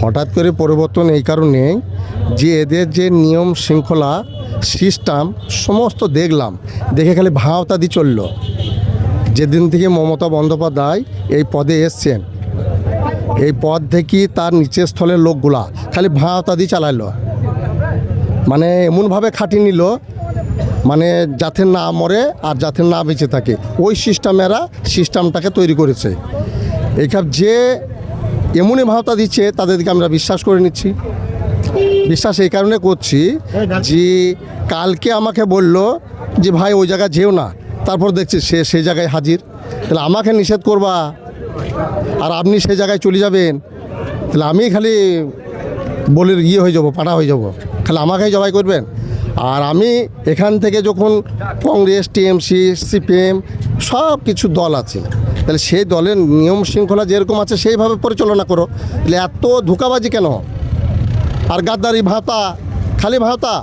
হঠাৎ করে পরিবর্তন এই কারণে যে এদের যে নিয়ম শৃঙ্খলা সিস্টেম সমস্ত দেখলাম, দেখে খালি ভাঁওতাদি চলল। যেদিন থেকে মমতা বন্দ্যোপাধ্যায় এই পদে এসছেন, এই পদ থেকে তার নিচের স্থলের লোকগুলা খালি ভাঁওতাদি চালাইলো, মানে এমনভাবে খাটিয়ে নিল মানে যাতে না মরে আর যাতে না বেঁচে থাকে, ওই সিস্টেমটাকে তৈরি করেছে। এইসব যে এমনই ভাওতা দিচ্ছে তাদেরকে আমরা বিশ্বাস করে নিচ্ছি। বিশ্বাস এই কারণে করছি যে কালকে আমাকে বলল যে ভাই ওই জায়গায় যেও না, তারপর দেখছি সে সেই জায়গায় হাজির। তাহলে আমাকে নিষেধ করবা আর আপনি সেই জায়গায় চলে যাবেন, তাহলে আমি খালি বলে হয়ে যাব, পাড়া হয়ে যাব, খালি আমাকেই জবাই করবেন। আর আমি এখান থেকে যখন কংগ্রেস, টিএমসি, সিপিএম সব কিছু দল আছে, তাহলে সেই দলের নিয়ম শৃঙ্খলা যেরকম আছে সেইভাবে পরিচালনা করো। তাহলে এত ধোঁকাবাজি কেন? আর গাদ্দারি ভাতা, খালি ভাতা।